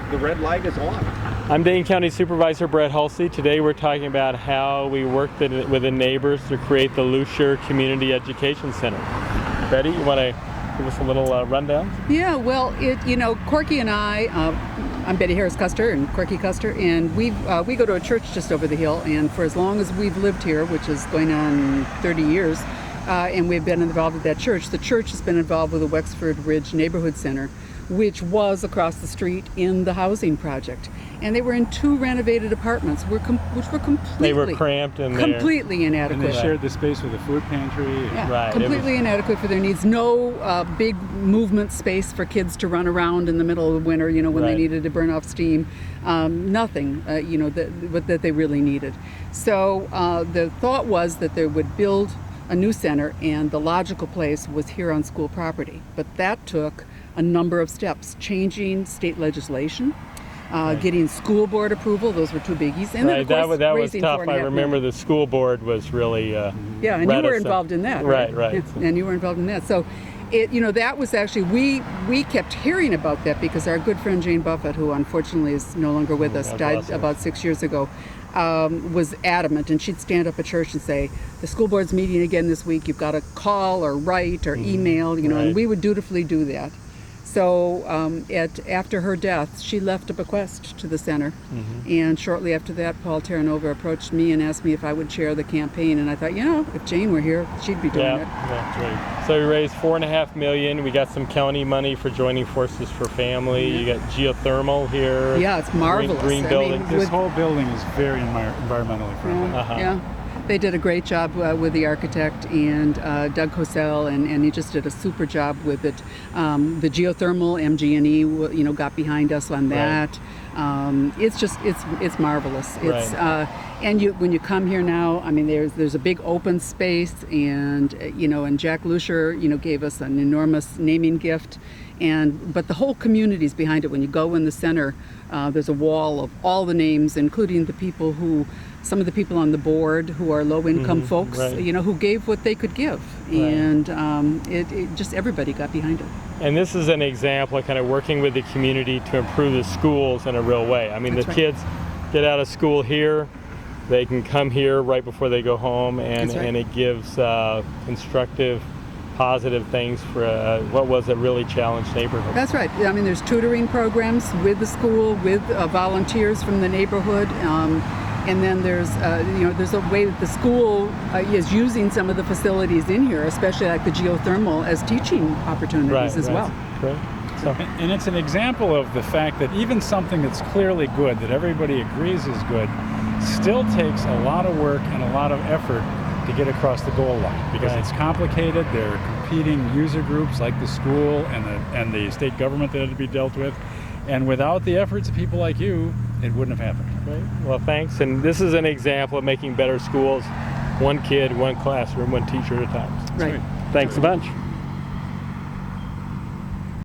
the red light is on. I'm Dane County Supervisor Brett Halsey. Today we're talking about how we worked with the neighbors to create the Lucier Community Education Center. Betty, you want to give us a little rundown? Yeah, well, Corky and I'm Betty Harris Custer and Corky Custer, and we go to a church just over the hill, and for as long as we've lived here, which is going on 30 years, and we've been involved with that church, the church has been involved with the Wexford Ridge Neighborhood Center, which was across the street in the housing project. And they were in 2 renovated apartments, which were completely... They were cramped and completely inadequate. And they shared the space with a food pantry. Yeah, right. Completely inadequate for their needs. No big movement space for kids to run around in the middle of the winter, when they needed to burn off steam. Nothing, that they really needed. So the thought was that they would build a new center, and the logical place was here on school property. But that took a number of steps, changing state legislation, getting school board approval. Those were 2 biggies. And then, of course, that was raising tough. I remember $4.5 million. the school board was really and reticent. you were involved in that. Right. And you were involved in that. So, that was actually, we kept hearing about that because our good friend Jane Buffett, who unfortunately is no longer with us, died about 6 years ago, was adamant, and she'd stand up at church and say, the school board's meeting again this week, you've got to call or write or email, and we would dutifully do that. So after her death, she left a bequest to the center, and shortly after that, Paul Terranova approached me and asked me if I would chair the campaign, and I thought, if Jane were here, she'd be doing it. That's right. So we raised $4.5 million. We got some county money for Joining Forces for Family. You got geothermal here. Yeah, it's marvelous. Green building. This whole building is very environmentally friendly. Yeah. They did a great job with the architect and Doug Cosell, and he just did a super job with it. The geothermal, MG&E, got behind us on that. It's marvelous. It's and when you come here now, I mean, there's a big open space, and and Jack Lucier, gave us an enormous naming gift, but the whole community's behind it. When you go in the center, there's a wall of all the names, including some of the people on the board who are low-income folks, who gave what they could give, and it just everybody got behind it. And this is an example of kind of working with the community to improve the schools in a real way. I mean, the kids get out of school here, they can come here right before they go home, and it gives constructive, positive things for what was a really challenged neighborhood. That's right. I mean, there's tutoring programs with the school, with volunteers from the neighborhood. And then there's a way that the school is using some of the facilities in here, especially like the geothermal, as teaching opportunities as well. Right. So. And it's an example of the fact that even something that's clearly good, that everybody agrees is good, still takes a lot of work and a lot of effort to get across the goal line, because it's complicated. There are competing user groups like the school and the state government that had to be dealt with. And without the efforts of people like you, it wouldn't have happened. Right. Well, thanks. And this is an example of making better schools, one kid, one classroom, one teacher at a time. Right. Thanks a bunch.